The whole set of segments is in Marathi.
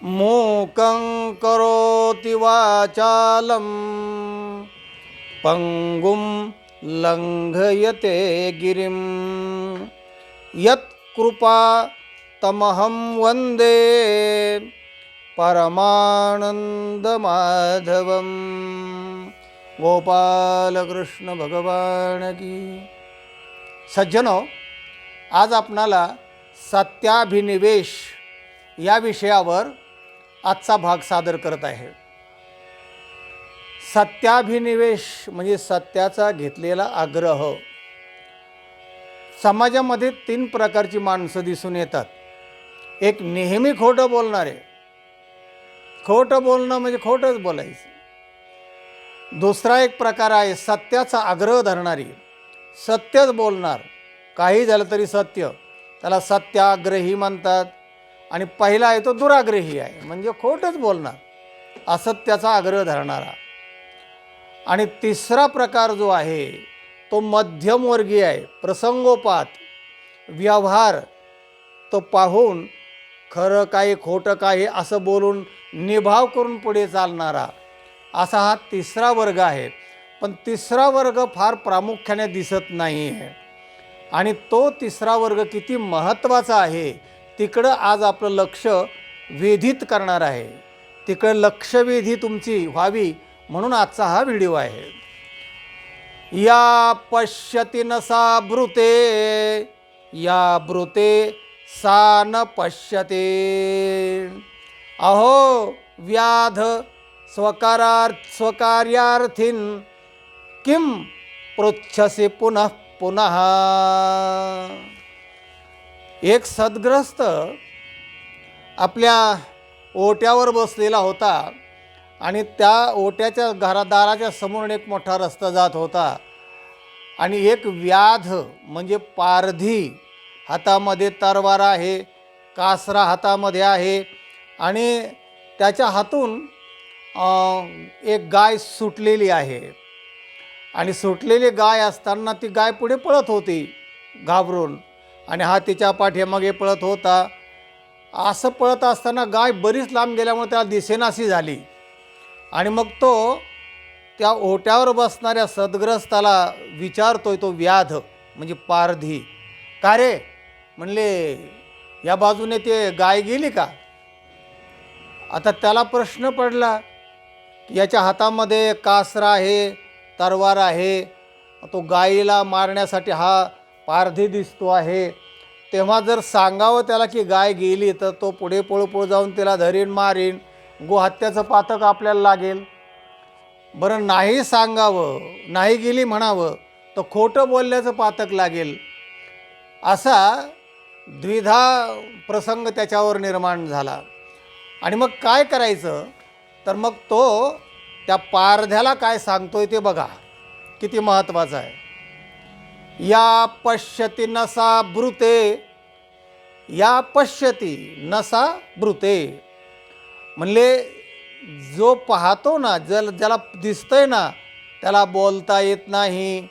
मूकं करोति वाचालं पंगुं लंघयते गिरिं यत्कृपा तमहं वन्दे परमानंदमाधवं। गोपालकृष्ण भगवान की। सज्जनो, आज आपणाला सत्याभिनिवेश या विषयावर आजचा भाग सादर करत आहे। सत्याभिनिवेश म्हणजे सत्याचा घेतलेला आग्रह। समाजामध्ये 3 प्रकारची माणसं दिसून येतात। एक नेहमी खोटं बोलणारे, खोटं बोलणं म्हणजे खोटंच बोलायचं। दुसरा एक प्रकार आहे सत्याचा आग्रह धरणारी, सत्यच बोलणार, काही झालं तरी सत्य, त्याला सत्याग्रही म्हणतात। आणि पहिला आहे तो दुराग्रही आहे, म्हणजे खोटंच बोलणार, असत्याचा आग्रह धरणारा। आणि तिसरा प्रकार जो आहे तो मध्यमवर्गीय आहे, प्रसंगोपात व्यवहार तो पाहून खरं काय खोटं काय असं बोलून निभाव करून पुढे चालणारा, असा हा तिसरा वर्ग आहे। पण तिसरा वर्ग फार प्रामुख्याने दिसत नाही आहे। आणि तो तिसरा वर्ग किती महत्त्वाचा आहे तिकडं आज आपलं लक्ष वेधित करणार आहे। तिकडं लक्षवेधी तुमची व्हावी म्हणून आजचा हा व्हिडिओ आहे। या पश्यति न सा ब्रूते, या ब्रूते सा न पश्यते। अहो व्याध स्वकार्यार्थीन किं पृच्छसि पुनः पुनः। एक सद्ग्रस्त आपल्या ओट्यावर बसलेला होता आणि त्या ओट्याच्या घरादाराच्या समोरून एक मोठा रस्ता जात होता। आणि एक व्याध म्हणजे पारधी, हातामध्ये तलवार आहे, कासरा हातामध्ये आहे, आणि त्याच्या हातून एक गाय सुटलेली आहे। आणि सुटलेली गाय असताना ती गाय पुढे पळत होती घाबरून, आणि हा तिच्या पाठीमागे पळत होता। असं पळत असताना गाय बरीच लांब गेल्यामुळे त्याला दिसेनाशी झाली। आणि मग तो त्या ओट्यावर बसणाऱ्या सद्ग्रस्ताला विचारतोय, तो व्याध म्हणजे पारधी, का रे म्हणले या बाजूने ते गाय गेली का? आता त्याला प्रश्न पडला की याच्या हातामध्ये कासरा आहे, तलवार आहे, तो गायीला मारण्यासाठी हा पारधी दिसतो आहे। तेव्हा जर सांगावं त्याला की गाय गेली तर तो पुढे पळू जाऊन तिला धरीन, मारीन, गोहत्याचं पातक आपल्याला लागेल। बरं नाही सांगावं, नाही गेली म्हणावं तर खोटं बोलल्याचं पातक लागेल। असा द्विधा प्रसंग त्याच्यावर निर्माण झाला। आणि मग काय करायचं, तर मग तो त्या पारध्याला काय सांगतोय ते बघा, किती महत्त्वाचं आहे। या पश्यति न सा ब्रूते, या पश्यति न सा ब्रूते, म्हणले जो पाहतो ना, ज्याला दिसतंय ना त्याला बोलता येत नाही।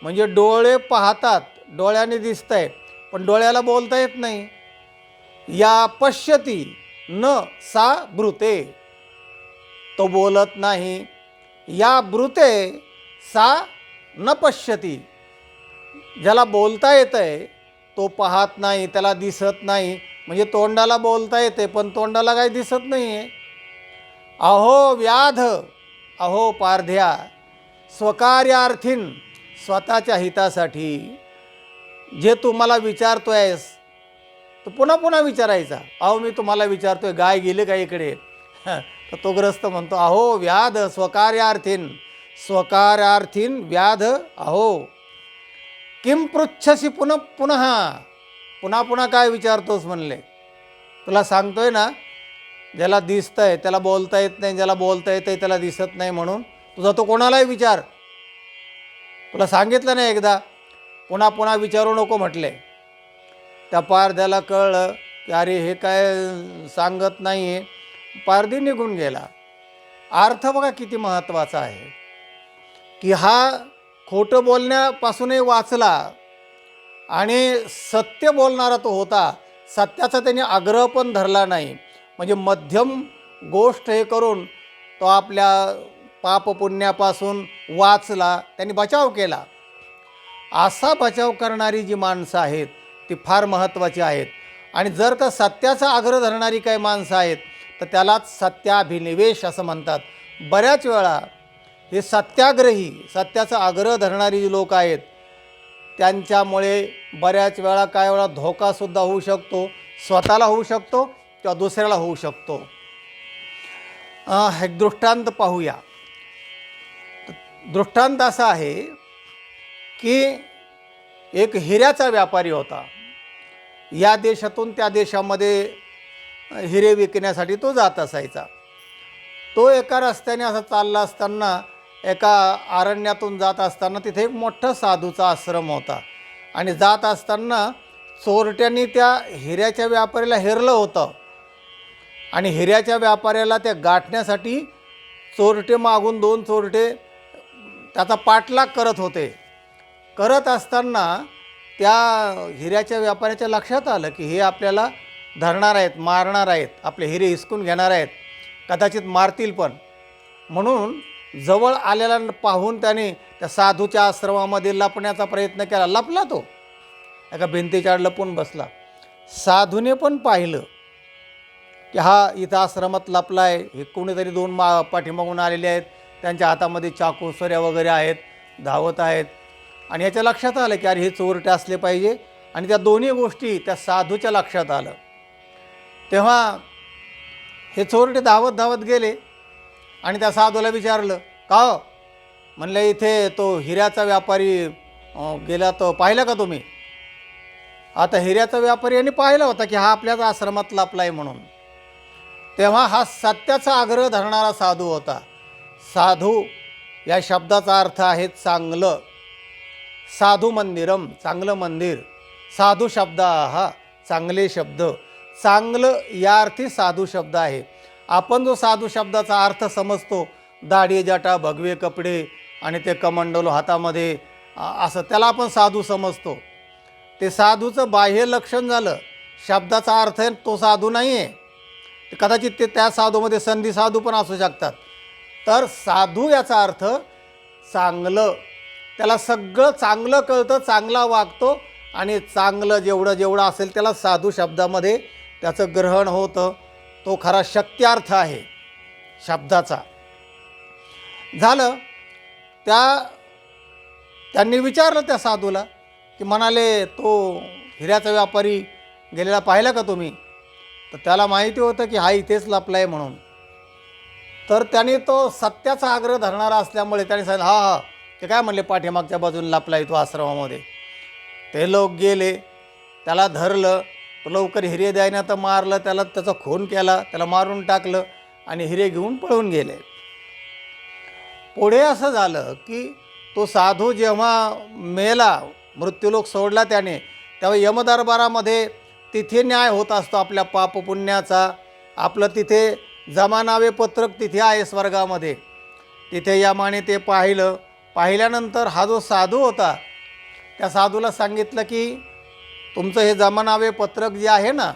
म्हणजे डोळे पाहतात, डोळ्याने दिसतंय, पण डोळ्याला बोलता येत नाही। या पश्यति न सा ब्रूते, तो बोलत नाही। या ब्रूते सा न पश्यति, ज्याला बोलता येतंय तो पाहत नाही, त्याला दिसत नाही। म्हणजे तोंडाला बोलता येते पण तोंडाला काही दिसत नाही आहे। अहो व्याध, अहो पारध्या, स्वकार्यार्थीन, स्वतःच्या हितासाठी जे तुम्हाला विचारतोयस तो पुन्हा पुन्हा विचारायचा। अहो मी तुम्हाला विचारतोय गाय गेली का इकडे? तर तो ग्रस्त म्हणतो, अहो व्याध स्वकार्यार्थीन, स्वकार्यार्थीन व्याध, अहो किं पृच्छसि पुनः पुनः, पुन्हा पुन्हा काय विचारतोस म्हणले। तुला सांगतोय ना, ज्याला दिसतंय त्याला बोलता येत नाही, ज्याला बोलता येतंय त्याला दिसत नाही, म्हणून तुझा तो कोणालाही विचार। तुला सांगितलं नाही एकदा, पुन्हा पुन्हा विचारू नको म्हटले। त्या पारध्याला कळलं की अरे हे काय सांगत नाही आहे, पारधी निघून गेला। अर्थ बघा किती महत्त्वाचा आहे की हा खोटं बोलण्यापासूनही वाचला आणि सत्य बोलणारा तो होता। सत्याचा त्याने आग्रह पण धरला नाही, म्हणजे मध्यम गोष्ट हे करून तो आपल्या पापपुण्यापासून वाचला, त्यांनी बचाव केला. असा बचाव करणारी जी माणसं आहेत ती फार महत्त्वाची आहेत. आणि जर का सत्याचा आग्रह धरणारी काही माणसं आहेत तर त्यालाच सत्याभिनिवेश असं म्हणतात. बऱ्याच वेळा हे सत्याग्रही, सत्याचा आग्रह धरणारी जी लोक आहेत त्यांच्यामुळे बऱ्याच वेळा काय वेळा धोकासुद्धा होऊ शकतो, स्वतःला होऊ शकतो किंवा दुसऱ्याला होऊ शकतो. एक दृष्टांत पाहूया. दृष्टांत असा आहे की एक हिऱ्याचा व्यापारी होता. या देशातून त्या देशामध्ये हिरे विकण्यासाठी तो जात असायचा. तो एका रस्त्याने असा चालला असताना, एका अरण्यातून जात असताना तिथे एक मोठा साधूचा आश्रम होता. आणि जात असताना चोरट्यांनी त्या हिऱ्याच्या व्यापाऱ्याला हेरलं होतं. आणि हिऱ्याच्या व्यापाऱ्याला त्या गाठण्यासाठी चोरटे मागून 2 चोरटे त्याचा पाठलाग करत होते. करत असताना त्या हिऱ्याच्या व्यापाऱ्याच्या लक्षात आलं की हे आपल्याला धरणार आहेत, मारणार आहेत, आपले हिरे हिसकून घेणार आहेत, कदाचित मारतील पण. म्हणून जवळ आलेला पाहून त्याने त्या साधूच्या आश्रमामध्ये लपण्याचा प्रयत्न केला. लपला तो, एका भिंतीच्या आड लपून बसला. साधूने पण पाहिलं की हा इथं आश्रमात लपला आहे. हे कोणीतरी 2 पाठीमागून आलेले आहेत, त्यांच्या हातामध्ये चाकू सऱ्या वगैरे आहेत, धावत आहेत. आणि याच्या लक्षात आलं की अरे हे चोरटे असले पाहिजे. आणि त्या दोन्ही गोष्टी त्या साधूच्या लक्षात आलं. तेव्हा हे चोरटे धावत धावत गेले आणि त्या साधूला विचारलं, का हो? म्हणलं इथे तो हिऱ्याचा व्यापारी गेला, तो पाहिला का तुम्ही? आता हिऱ्याचा व्यापारी यांनी पाहिला होता की हा आपल्याच आश्रमात लपला आहे म्हणून. तेव्हा हा सत्याचा आग्रह धरणारा साधू होता. साधू या शब्दाचा अर्थ आहे चांगलं. साधू मंदिरम, चांगलं मंदिर. साधू शब्द हा चांगले शब्द. चांगलं या अर्थी साधू शब्द आहे. आपण जो साधू शब्दाचा अर्थ समजतो, दाढी जटा भगवे कपडे आणि ते कमंडलो हातामध्ये, असं त्याला आपण साधू समजतो. ते साधूचं बाह्य लक्षण झालं. शब्दाचा अर्थ आहे तो साधू नाही आहे. कदाचित ते त्या साधूमध्ये संधी साधू पण असू शकतात. तर साधू याचा अर्थ चांगलं. त्याला सगळं चांगलं कळतं, चांगला वागतो आणि चांगलं जेवढं असेल त्याला साधू शब्दामध्ये त्याचं ग्रहण होतं. तो खरा शक्त्यार्थ आहे शब्दाचा. झालं. त्यांनी विचारलं त्या साधूला की म्हणाले तो हिऱ्याचा व्यापारी गेलेला पाहिला का तुम्ही? तर त्याला माहिती होतं की हा इथेच लपला आहे म्हणून. तर त्याने तो सत्याचा आग्रह धरणारा असल्यामुळे त्याने सांगितलं हा ते काय म्हणले पाठीमागच्या बाजून लपला आहे तो आश्रमामध्ये. ते लोक गेले, त्याला धरलं, तो लवकर हिरे द्यायना तर मारलं, त्याचा खून केला, त्याला मारून टाकलं आणि हिरे घेऊन पळून गेले. पुढे असं झालं की तो साधू जेव्हा मेला, मृत्यूलोक सोडला त्याने, तेव्हा यमदरबारामध्ये तिथे न्याय होत असतो आपल्या पापपुण्याचा. आपलं तिथे जमानावे पत्रक तिथे आहे स्वर्गामध्ये. तिथे यमाने ते पाहिलं. पाहिल्यानंतर हा जो साधू होता त्या साधूला सांगितलं की तुमचं हे जमानावे पत्रक जे आहे ना,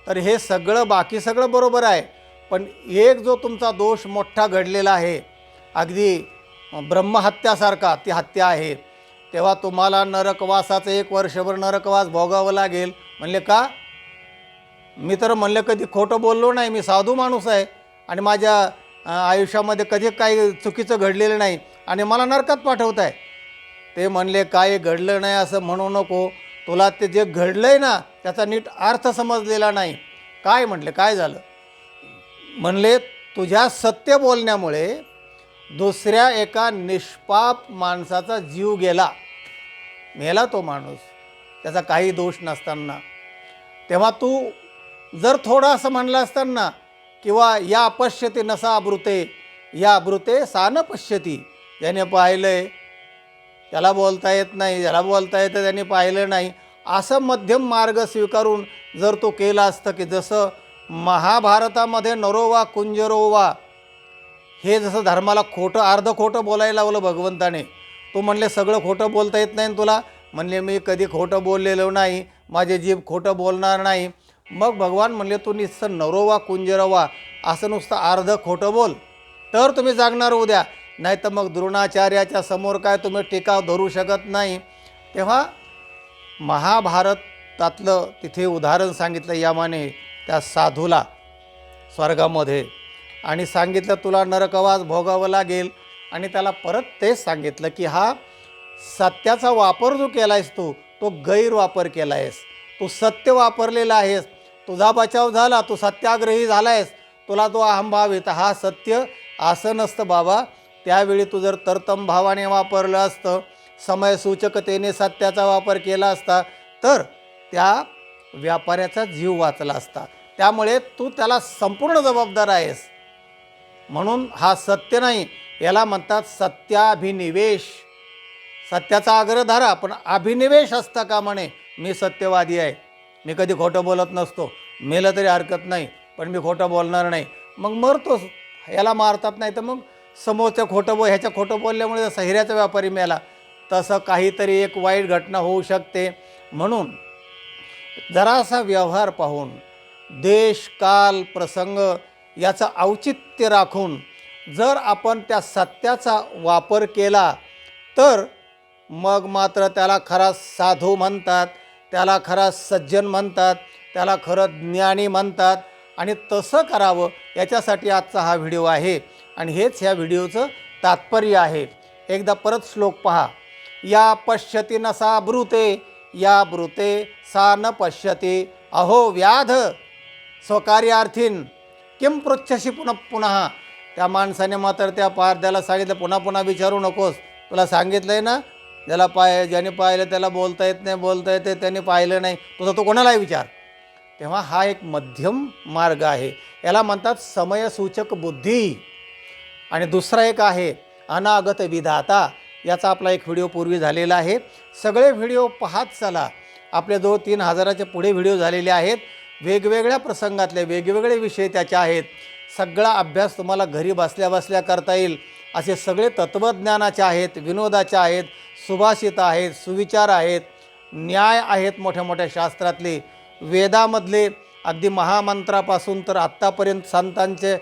तर हे सगळं बाकी सगळं बरोबर आहे, पण एक जो तुमचा दोष मोठा घडलेला आहे, अगदी ब्रह्महत्यासारखा ती हत्या आहे, तेव्हा तुम्हाला नरकवासाचं 1 वर्षभर नरकवास भोगावं लागेल. म्हणले का? मी तर म्हणलं कधी खोटं बोललो नाही, मी साधू माणूस आहे आणि माझ्या आयुष्यामध्ये कधी काही चुकीचं घडलेलं नाही आणि मला नरकात पाठवत आहे. ते म्हणले काय घडलं नाही असं म्हणू नको, तुला ते जे घडलं आहे ना त्याचा नीट अर्थ समजलेला नाही. काय म्हटले, काय झालं? म्हणले तुझ्या सत्य बोलण्यामुळे दुसऱ्या एका निष्पाप माणसाचा जीव गेला, मेला तो माणूस, त्याचा काही दोष नसताना. तेव्हा तू जर थोडं असं म्हणलं असताना किंवा या अपश्यती नसा अब्रुते या अब्रुते सा न पश्यती, ज्याने पाहिलं आहे त्याला बोलता येत नाही, ज्याला बोलता येतं त्याने पाहिलं नाही, असं मध्यम मार्ग स्वीकारून जर तो केला असतं की जसं महाभारतामध्ये नरोवा कुंजरोवा हे जसं धर्माला खोटं अर्ध खोटं बोलायला लावलं भगवंताने. तो म्हणले सगळं खोटं बोलता येत नाही तुला? म्हणले मी कधी खोटं बोललेलो नाही, माझे जीभ खोटं बोलणार नाही. मग भगवान म्हणले तू नुसतं नरोवा कुंजरवा असं नुसतं अर्ध खोटं बोल तर तुम्ही जागणार उद्या, नाही तर मग द्रोणाचार्याच्या समोर काय तुम्ही टीका धरू शकत नाही. तेव्हा महाभारतातलं तिथे उदाहरण सांगितलं यामाने त्या साधूला स्वर्गामध्ये, आणि सांगितलं तुला नरकवास भोगावं लागेल. आणि त्याला परत तेच सांगितलं की हा सत्याचा वापर जो केला आहेस तो गैरवापर केला आहेस. तू सत्य वापरलेला आहेस, तुझा बचाव झाला, तू सत्याग्रही झाला आहेस, तुला तो अहंभाव येतं. हा सत्य असं नसतं बाबा. त्यावेळी तू जर तरतम भावाने वापरलं असतं, समयसूचकतेने सत्याचा वापर केला असता, तर त्या व्यापाऱ्याचा जीव वाचला असता. त्यामुळे तू त्याला संपूर्ण जबाबदार आहेस. म्हणून हा सत्य नाही, याला म्हणतात सत्याभिनिवेश. सत्याचा आग्रह धरा, पण अभिनिवेश असता का म्हणे मी सत्यवादी आहे, मी कधी खोटं बोलत नसतो, मेलं तरी हरकत नाही, पण मी खोटं बोलणार नाही. मग मरतोस, याला मारतात. नाही तर मग समोरचं ह्याच्या खोटं बोलल्यामुळे जसं हिऱ्याचा व्यापारी मेला, तसं काहीतरी एक वाईट घटना होऊ शकते. म्हणून जरासा व्यवहार पाहून, देश काल प्रसंग याचं औचित्य राखून जर आपण त्या सत्याचा वापर केला, तर मग मात्र त्याला खरा साधू म्हणतात, त्याला खरा सज्जन म्हणतात, त्याला खरं ज्ञानी म्हणतात. आणि तसं करावं याच्यासाठी आजचा हा व्हिडिओ आहे, आणि हेच ह्या व्हिडिओचं तात्पर्य आहे. एकदा परत श्लोक पहा. या पश्यति न सा ब्रूते, या ब्रूते सा न पश्यति, अहो व्याध स्वकार्यार्थीन किं पृच्छसी पुनः पुनः. त्या माणसाने मात्र त्या पारध्याला सांगितलं, पुन्हा पुन्हा विचारू नकोस, तुला सांगितलं आहे ना, ज्याने पाहिलं त्याला बोलता येत नाही, बोलता येते त्याने पाहिलं नाही, तुझा तो कोणालाही विचार. तेव्हा हा एक मध्यम मार्ग आहे, याला म्हणतात समयसूचक बुद्धी. आणि दुसरा एक आहे अनागत विधाता. याचा आपला एक व्हिडिओ पूर्वी झालेला आहे. सगळे व्हिडिओ पाहत चला. आपल्याजवळ 3000च्या पुढे व्हिडिओ झालेले आहेत. वेगवेगळ्या प्रसंगातले वेगवेगळे विषय त्याचे आहेत. सगळा अभ्यास तुम्हाला घरी बसल्या बसल्या करता येईल असे सगळे तत्त्वज्ञानाचे आहेत, विनोदाचे आहेत, सुभाषित आहेत, सुविचार आहेत, न्याय आहेत, मोठ्या मोठ्या शास्त्रातले, वेदामधले अगदी महामंत्रापासून तर आत्तापर्यंत संतांचे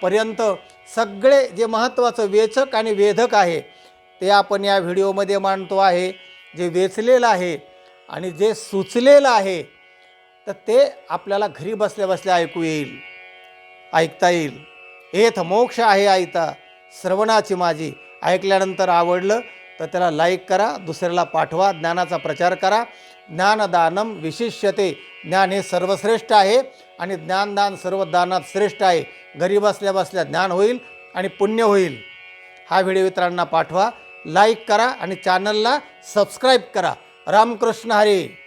पर्यंत सगळे जे महत्त्वाचं वेचक आणि वेधक आहे ते आपण या व्हिडिओमध्ये मांडतो आहे. जे वेचलेलं आहे आणि जे सुचलेलं आहे तर ते आपल्याला घरी बसल्या बसल्या ऐकता येईल. एथ मोक्ष आहे ऐता श्रवणाची माझी. ऐकल्यानंतर आवडलं तर त्याला लाईक करा, दुसऱ्याला पाठवा, ज्ञानाचा प्रचार करा. ज्ञानदानम विशिष्यते. ज्ञान हे सर्वश्रेष्ठ आहे आणि ज्ञानदान सर्व दानात श्रेष्ठ आहे. घरी बसल्या बसल्या ज्ञान होईल आणि पुण्य होईल. हा व्हिडिओ इतरांना पाठवा, लाईक करा आणि चॅनलला सबस्क्राईब करा. रामकृष्ण हरी.